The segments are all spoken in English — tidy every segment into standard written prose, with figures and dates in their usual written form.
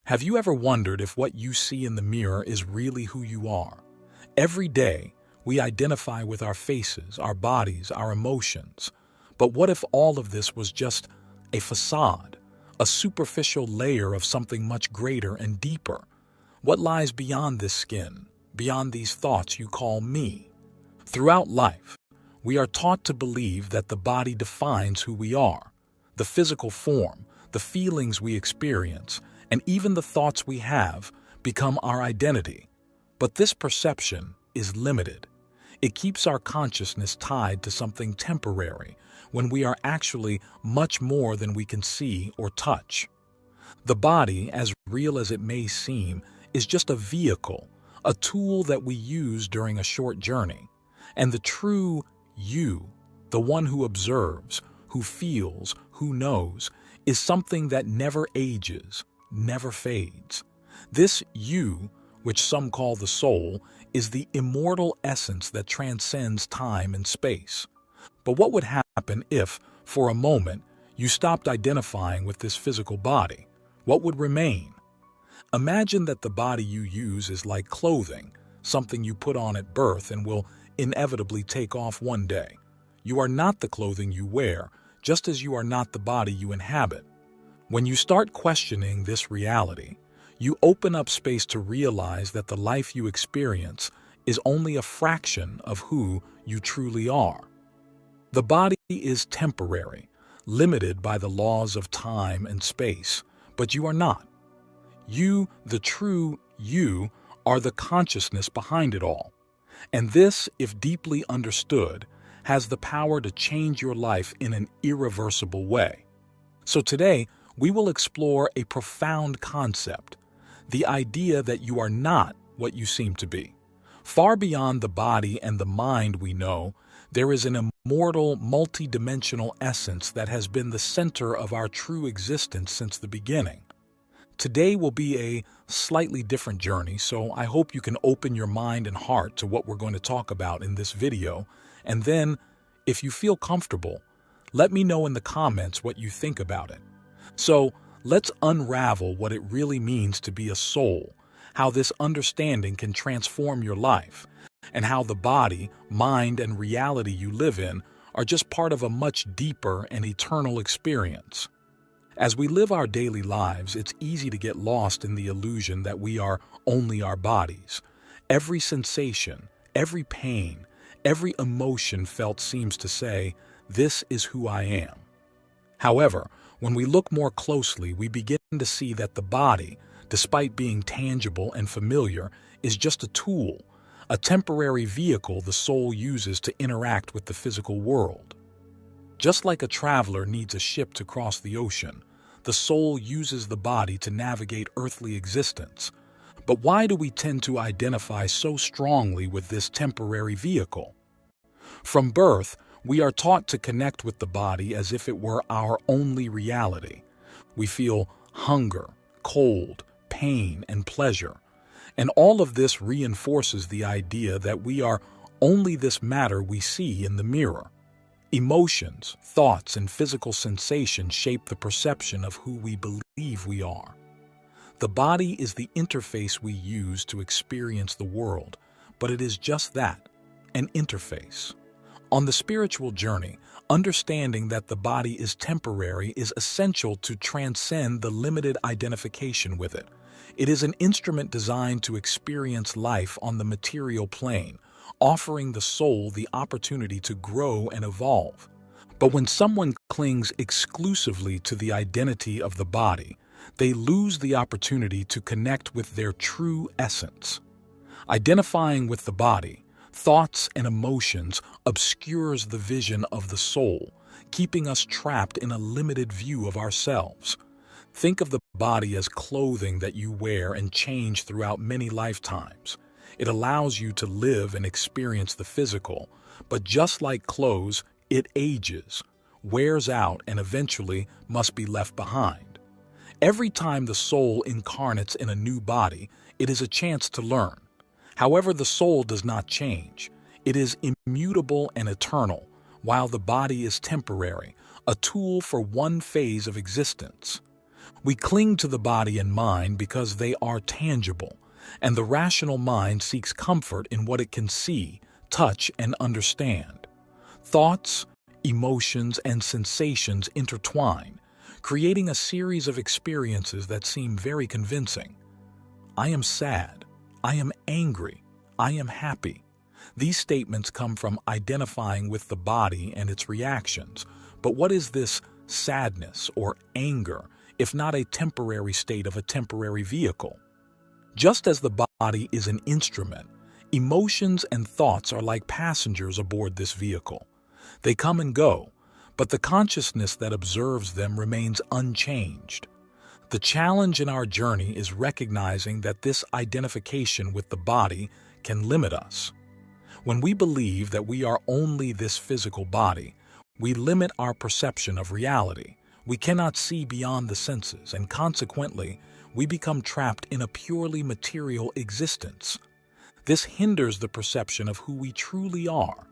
Have you ever wondered if what you see in the mirror is really who you are? Every day, we identify with our faces, our bodies, our emotions. But what if all of this was just a facade, a superficial layer of something much greater and deeper? What lies beyond this skin, beyond these thoughts you call me? Throughout life, we are taught to believe that the body defines who we are. The physical form, the feelings we experience, and even the thoughts we have become our identity. But this perception is limited. It keeps our consciousness tied to something temporary when we are actually much more than we can see or touch. The body, as real as it may seem, is just a vehicle, a tool that we use during a short journey. And the true you, the one who observes, who feels, who knows, is something that never ages, never fades. This you, which some call the soul, is the immortal essence that transcends time and space. But what would happen if, for a moment, you stopped identifying with this physical body? What would remain? Imagine that the body you use is like clothing, something you put on at birth and will inevitably take off one day. You are not the clothing you wear, just as you are not the body you inhabit. When you start questioning this reality, you open up space to realize that the life you experience is only a fraction of who you truly are. The body is temporary, limited by the laws of time and space, but you are not. You, the true you, are the consciousness behind it all. And this, if deeply understood, has the power to change your life in an irreversible way. So today, we will explore a profound concept, the idea that you are not what you seem to be. Far beyond the body and the mind we know, there is an immortal, multidimensional essence that has been the center of our true existence since the beginning. Today will be a slightly different journey, so I hope you can open your mind and heart to what we're going to talk about in this video, and then, if you feel comfortable, let me know in the comments what you think about it. So, let's unravel what it really means to be a soul, how this understanding can transform your life, and how the body, mind, and reality you live in are just part of a much deeper and eternal experience. As we live our daily lives, it's easy to get lost in the illusion that we are only our bodies. Every sensation, every pain, every emotion felt seems to say, "This is who I am." However, when we look more closely, we begin to see that the body, despite being tangible and familiar, is just a tool, a temporary vehicle the soul uses to interact with the physical world. Just like a traveler needs a ship to cross the ocean, the soul uses the body to navigate earthly existence. But why do we tend to identify so strongly with this temporary vehicle? From birth, we are taught to connect with the body as if it were our only reality. We feel hunger, cold, pain, and pleasure. And all of this reinforces the idea that we are only this matter we see in the mirror. Emotions, thoughts, and physical sensations shape the perception of who we believe we are. The body is the interface we use to experience the world, but it is just that, an interface. On the spiritual journey, understanding that the body is temporary is essential to transcend the limited identification with it. It is an instrument designed to experience life on the material plane, offering the soul the opportunity to grow and evolve. But when someone clings exclusively to the identity of the body, they lose the opportunity to connect with their true essence. Identifying with the body, thoughts and emotions obscures the vision of the soul, keeping us trapped in a limited view of ourselves. Think of the body as clothing that you wear and change throughout many lifetimes. It allows you to live and experience the physical, but just like clothes, it ages, wears out, and eventually must be left behind. Every time the soul incarnates in a new body, it is a chance to learn. However, the soul does not change. It is immutable and eternal, while the body is temporary, a tool for one phase of existence. We cling to the body and mind because they are tangible, and the rational mind seeks comfort in what it can see, touch, and understand. Thoughts, emotions, and sensations intertwine, creating a series of experiences that seem very convincing. I am sad. I am angry. I am happy. These statements come from identifying with the body and its reactions. But what is this sadness or anger, if not a temporary state of a temporary vehicle? Just as the body is an instrument, emotions and thoughts are like passengers aboard this vehicle. They come and go, but the consciousness that observes them remains unchanged. The challenge in our journey is recognizing that this identification with the body can limit us. When we believe that we are only this physical body, we limit our perception of reality. We cannot see beyond the senses, and consequently, we become trapped in a purely material existence. This hinders the perception of who we truly are,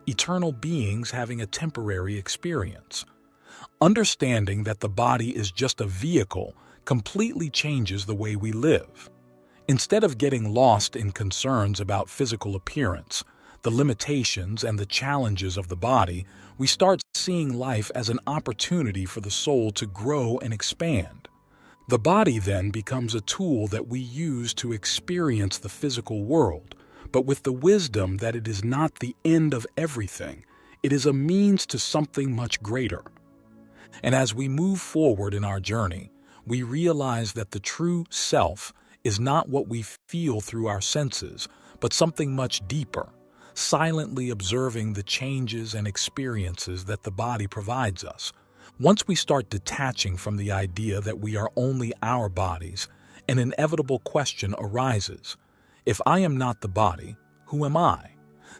eternal beings having a temporary experience. Understanding that the body is just a vehicle completely changes the way we live. Instead of getting lost in concerns about physical appearance, the limitations and the challenges of the body, we start seeing life as an opportunity for the soul to grow and expand. The body then becomes a tool that we use to experience the physical world, but with the wisdom that it is not the end of everything. It is a means to something much greater. And as we move forward in our journey, we realize that the true self is not what we feel through our senses, but something much deeper, silently observing the changes and experiences that the body provides us. Once we start detaching from the idea that we are only our bodies, an inevitable question arises. If I am not the body, who am I?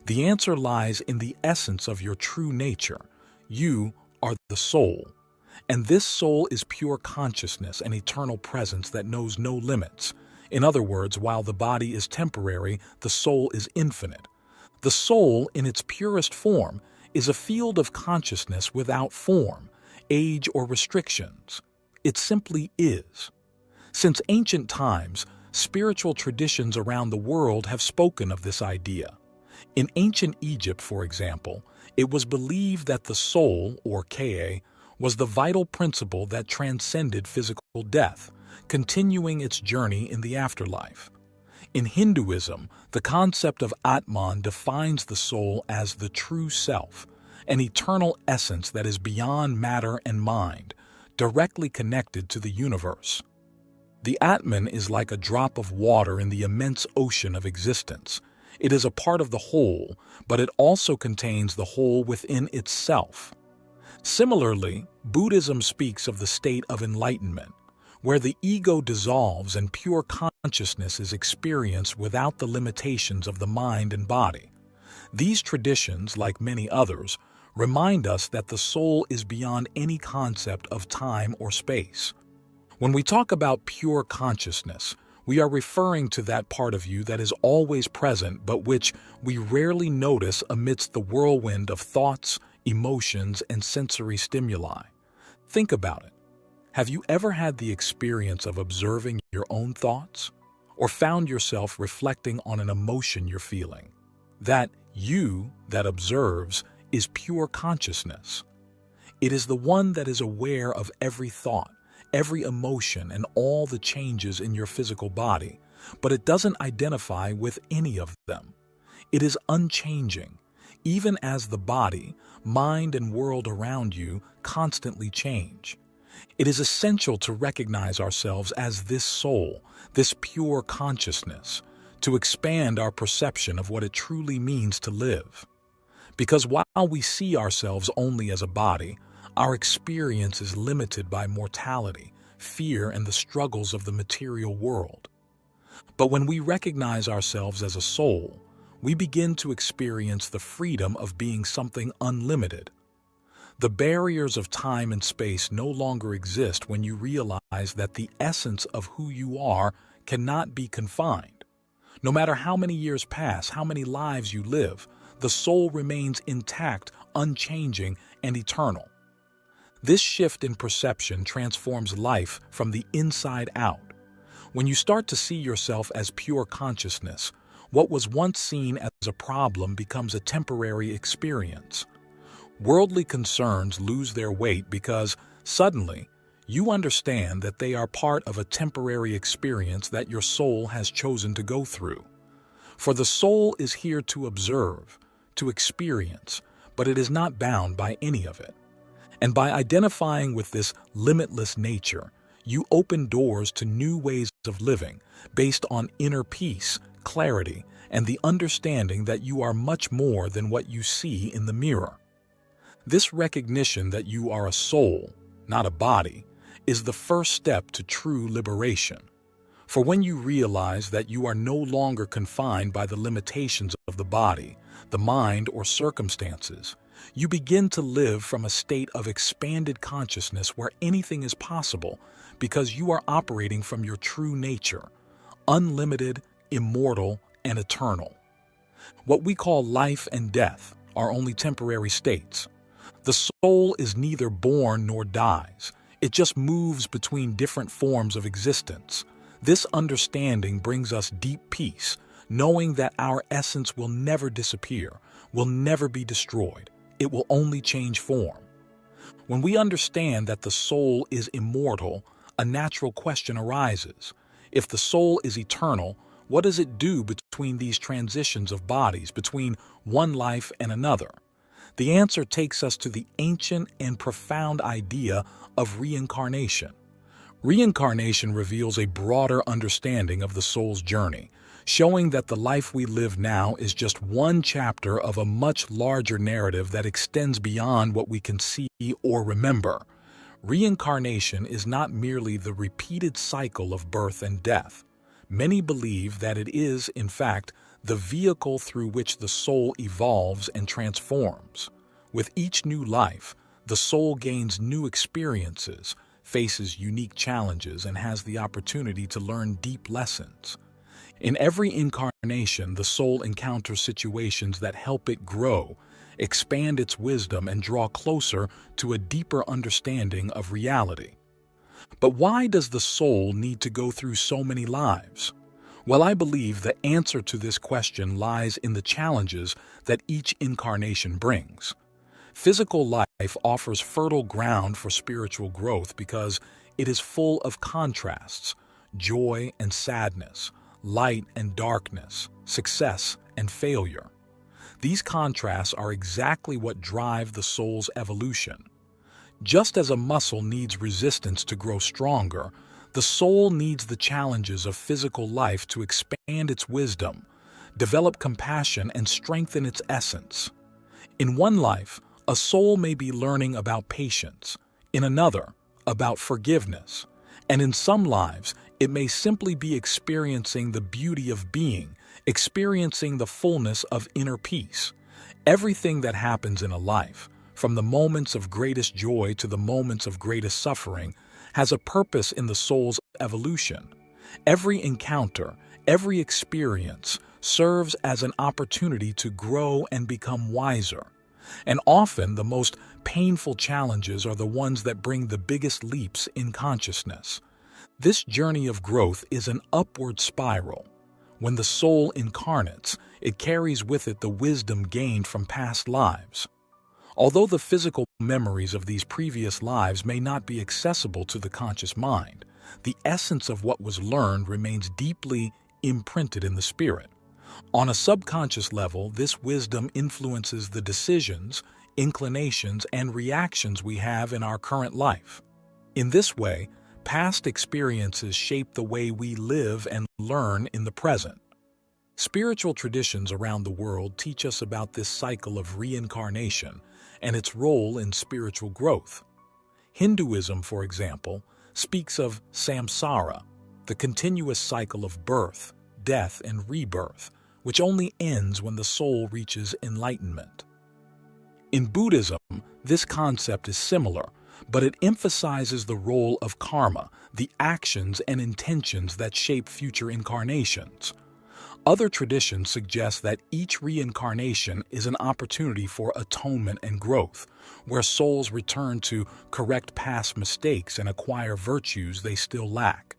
The answer lies in the essence of your true nature. You are the soul. And this soul is pure consciousness and eternal presence that knows no limits. In other words, while the body is temporary, the soul is infinite. The soul, in its purest form, is a field of consciousness without form, age, or restrictions. It simply is. Since ancient times, spiritual traditions around the world have spoken of this idea. In ancient Egypt, for example, it was believed that the soul, or Ka, was the vital principle that transcended physical death, continuing its journey in the afterlife. In Hinduism, the concept of Atman defines the soul as the true self, an eternal essence that is beyond matter and mind, directly connected to the universe. The Atman is like a drop of water in the immense ocean of existence. It is a part of the whole, but it also contains the whole within itself. Similarly, Buddhism speaks of the state of enlightenment, where the ego dissolves and pure consciousness is experienced without the limitations of the mind and body. These traditions, like many others, remind us that the soul is beyond any concept of time or space. When we talk about pure consciousness, we are referring to that part of you that is always present but which we rarely notice amidst the whirlwind of thoughts, emotions, and sensory stimuli. Think about it. Have you ever had the experience of observing your own thoughts? Or found yourself reflecting on an emotion you're feeling? That you that observes is pure consciousness. It is the one that is aware of every thought, every emotion, and all the changes in your physical body, but it doesn't identify with any of them. It is unchanging, even as the body, mind, and world around you constantly change. It is essential to recognize ourselves as this soul, this pure consciousness, to expand our perception of what it truly means to live. Because while we see ourselves only as a body, our experience is limited by mortality, fear, and the struggles of the material world. But when we recognize ourselves as a soul, we begin to experience the freedom of being something unlimited. The barriers of time and space no longer exist when you realize that the essence of who you are cannot be confined. No matter how many years pass, how many lives you live, the soul remains intact, unchanging, and eternal. This shift in perception transforms life from the inside out. When you start to see yourself as pure consciousness, what was once seen as a problem becomes a temporary experience. Worldly concerns lose their weight because, suddenly, you understand that they are part of a temporary experience that your soul has chosen to go through. For the soul is here to observe, to experience, but it is not bound by any of it. And by identifying with this limitless nature, you open doors to new ways of living based on inner peace, clarity, and the understanding that you are much more than what you see in the mirror. This recognition that you are a soul, not a body, is the first step to true liberation. For when you realize that you are no longer confined by the limitations of the body, the mind, or circumstances, you begin to live from a state of expanded consciousness where anything is possible because you are operating from your true nature, unlimited, immortal, and eternal. What we call life and death are only temporary states. The soul is neither born nor dies. It just moves between different forms of existence. This understanding brings us deep peace, knowing that our essence will never disappear, will never be destroyed. It will only change form. When we understand that the soul is immortal, a natural question arises. If the soul is eternal, what does it do between these transitions of bodies, between one life and another? The answer takes us to the ancient and profound idea of reincarnation. Reincarnation reveals a broader understanding of the soul's journey, showing that the life we live now is just one chapter of a much larger narrative that extends beyond what we can see or remember. Reincarnation is not merely the repeated cycle of birth and death. Many believe that it is, in fact, the vehicle through which the soul evolves and transforms. With each new life, the soul gains new experiences, faces unique challenges, and has the opportunity to learn deep lessons. In every incarnation, the soul encounters situations that help it grow, expand its wisdom, and draw closer to a deeper understanding of reality. But why does the soul need to go through so many lives? Well, I believe the answer to this question lies in the challenges that each incarnation brings. Physical life offers fertile ground for spiritual growth because it is full of contrasts, joy and sadness, light and darkness, success and failure. These contrasts are exactly what drive the soul's evolution. Just as a muscle needs resistance to grow stronger, the soul needs the challenges of physical life to expand its wisdom, develop compassion, and strengthen its essence. In one life, a soul may be learning about patience, in another, about forgiveness, and in some lives, it may simply be experiencing the beauty of being, experiencing the fullness of inner peace. Everything that happens in a life, from the moments of greatest joy to the moments of greatest suffering, has a purpose in the soul's evolution. Every encounter, every experience serves as an opportunity to grow and become wiser. And often the most painful challenges are the ones that bring the biggest leaps in consciousness. This journey of growth is an upward spiral. When the soul incarnates, it carries with it the wisdom gained from past lives. Although the physical memories of these previous lives may not be accessible to the conscious mind, the essence of what was learned remains deeply imprinted in the spirit. On a subconscious level, this wisdom influences the decisions, inclinations, and reactions we have in our current life. In this way, past experiences shape the way we live and learn in the present. Spiritual traditions around the world teach us about this cycle of reincarnation and its role in spiritual growth. Hinduism, for example, speaks of samsara, the continuous cycle of birth, death, and rebirth, which only ends when the soul reaches enlightenment. In Buddhism, this concept is similar, but it emphasizes the role of karma, the actions and intentions that shape future incarnations. Other traditions suggest that each reincarnation is an opportunity for atonement and growth, where souls return to correct past mistakes and acquire virtues they still lack.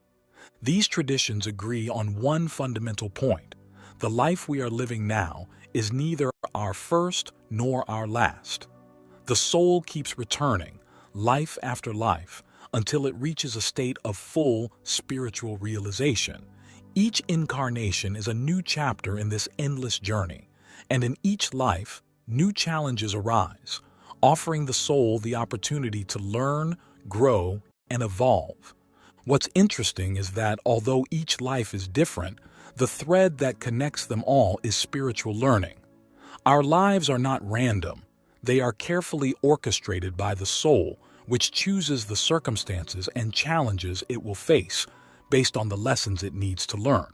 These traditions agree on one fundamental point: the life we are living now is neither our first nor our last. The soul keeps returning, life after life, until it reaches a state of full spiritual realization. Each incarnation is a new chapter in this endless journey, and in each life, new challenges arise, offering the soul the opportunity to learn, grow, and evolve. What's interesting is that although each life is different, the thread that connects them all is spiritual learning. Our lives are not random. They are carefully orchestrated by the soul, which chooses the circumstances and challenges it will face based on the lessons it needs to learn.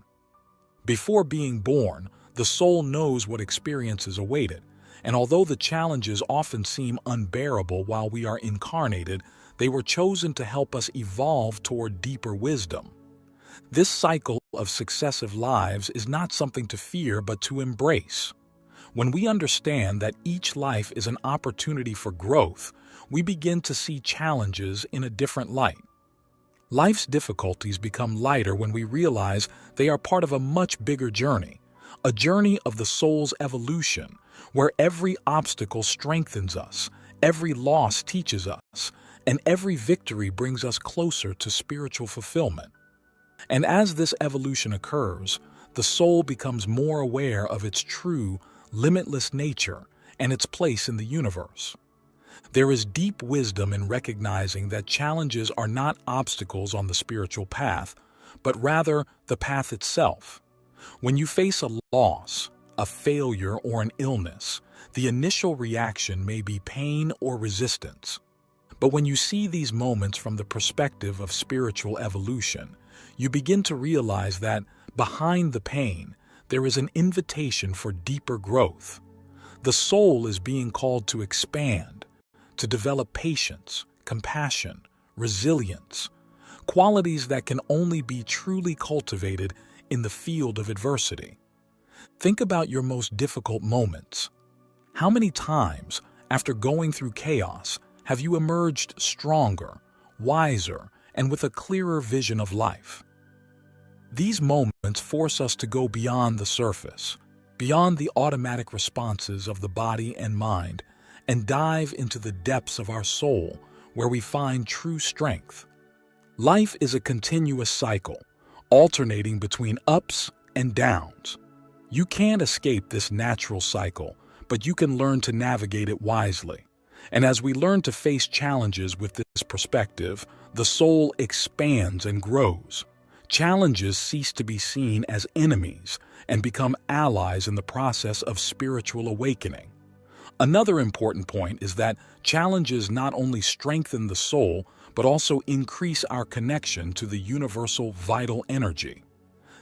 Before being born, the soul knows what experiences await it, and although the challenges often seem unbearable while we are incarnated, they were chosen to help us evolve toward deeper wisdom. This cycle of successive lives is not something to fear but to embrace. When we understand that each life is an opportunity for growth, we begin to see challenges in a different light. Life's difficulties become lighter when we realize they are part of a much bigger journey, a journey of the soul's evolution, where every obstacle strengthens us, every loss teaches us, and every victory brings us closer to spiritual fulfillment. And as this evolution occurs, the soul becomes more aware of its true, limitless nature and its place in the universe. There is deep wisdom in recognizing that challenges are not obstacles on the spiritual path, but rather the path itself. When you face a loss, a failure, or an illness, the initial reaction may be pain or resistance. But when you see these moments from the perspective of spiritual evolution, you begin to realize that behind the pain, there is an invitation for deeper growth. The soul is being called to expand, to develop patience, compassion, resilience, qualities that can only be truly cultivated in the field of adversity. Think about your most difficult moments. How many times, after going through chaos, have you emerged stronger, wiser, and with a clearer vision of life? These moments force us to go beyond the surface, beyond the automatic responses of the body and mind, and dive into the depths of our soul, where we find true strength. Life is a continuous cycle, alternating between ups and downs. You can't escape this natural cycle, but you can learn to navigate it wisely. And as we learn to face challenges with this perspective, the soul expands and grows. Challenges cease to be seen as enemies and become allies in the process of spiritual awakening. Another important point is that challenges not only strengthen the soul, but also increase our connection to the universal vital energy.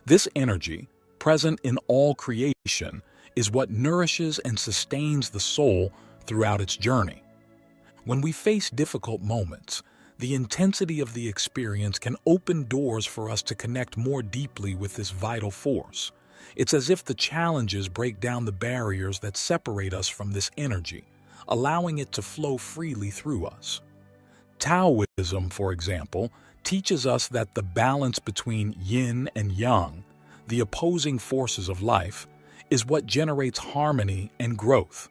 This energy, present in all creation, is what nourishes and sustains the soul throughout its journey. When we face difficult moments, the intensity of the experience can open doors for us to connect more deeply with this vital force. It's as if the challenges break down the barriers that separate us from this energy, allowing it to flow freely through us. Taoism, for example, teaches us that the balance between yin and yang, the opposing forces of life, is what generates harmony and growth.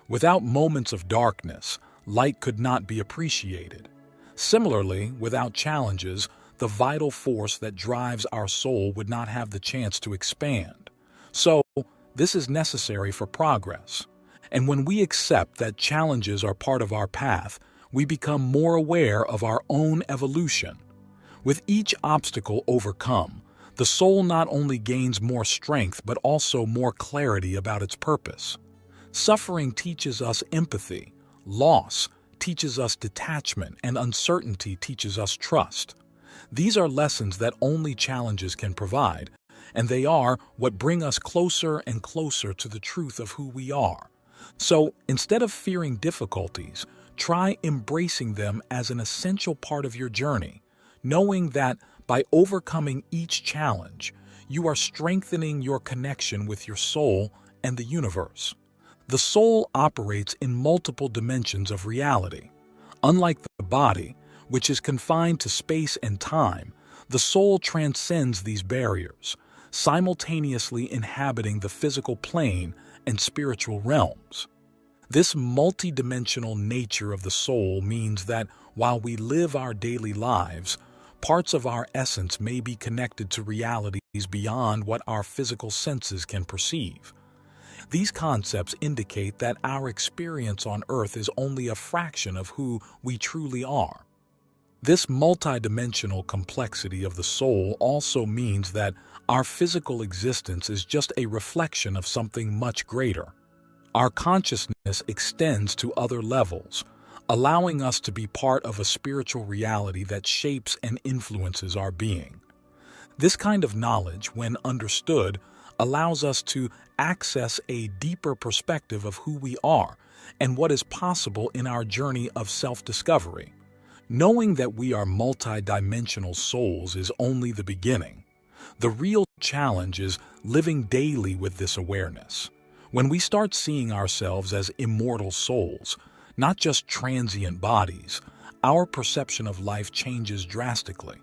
Without moments of darkness, light could not be appreciated. Similarly, without challenges, the vital force that drives our soul would not have the chance to expand. So, this is necessary for progress. And when we accept that challenges are part of our path, we become more aware of our own evolution. With each obstacle overcome, the soul not only gains more strength but also more clarity about its purpose. Suffering teaches us empathy, loss teaches us detachment, and uncertainty teaches us trust. These are lessons that only challenges can provide, and they are what bring us closer and closer to the truth of who we are. So, instead of fearing difficulties, try embracing them as an essential part of your journey, knowing that by overcoming each challenge, you are strengthening your connection with your soul and the universe. The soul operates in multiple dimensions of reality. Unlike the body, which is confined to space and time, the soul transcends these barriers, simultaneously inhabiting the physical plane and spiritual realms. This multidimensional nature of the soul means that while we live our daily lives, parts of our essence may be connected to realities beyond what our physical senses can perceive. These concepts indicate that our experience on Earth is only a fraction of who we truly are. This multidimensional complexity of the soul also means that our physical existence is just a reflection of something much greater. Our consciousness extends to other levels, allowing us to be part of a spiritual reality that shapes and influences our being. This kind of knowledge, when understood, allows us to access a deeper perspective of who we are and what is possible in our journey of self-discovery. Knowing that we are multidimensional souls is only the beginning. The real challenge is living daily with this awareness. When we start seeing ourselves as immortal souls, not just transient bodies, our perception of life changes drastically.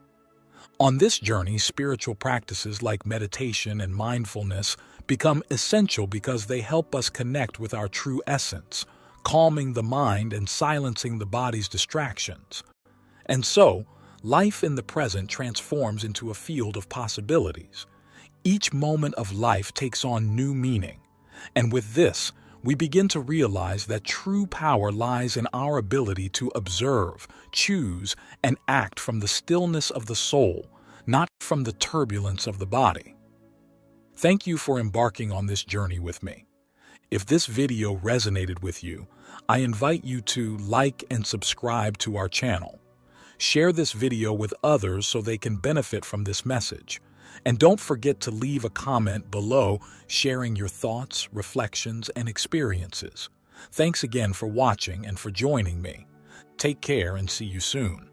On this journey, spiritual practices like meditation and mindfulness become essential because they help us connect with our true essence, calming the mind and silencing the body's distractions. And so, life in the present transforms into a field of possibilities. Each moment of life takes on new meaning, and with this, we begin to realize that true power lies in our ability to observe, choose, and act from the stillness of the soul, not from the turbulence of the body. Thank you for embarking on this journey with me. If this video resonated with you, I invite you to like and subscribe to our channel. Share this video with others so they can benefit from this message. And don't forget to leave a comment below sharing your thoughts, reflections, and experiences. Thanks again for watching and for joining me. Take care and see you soon.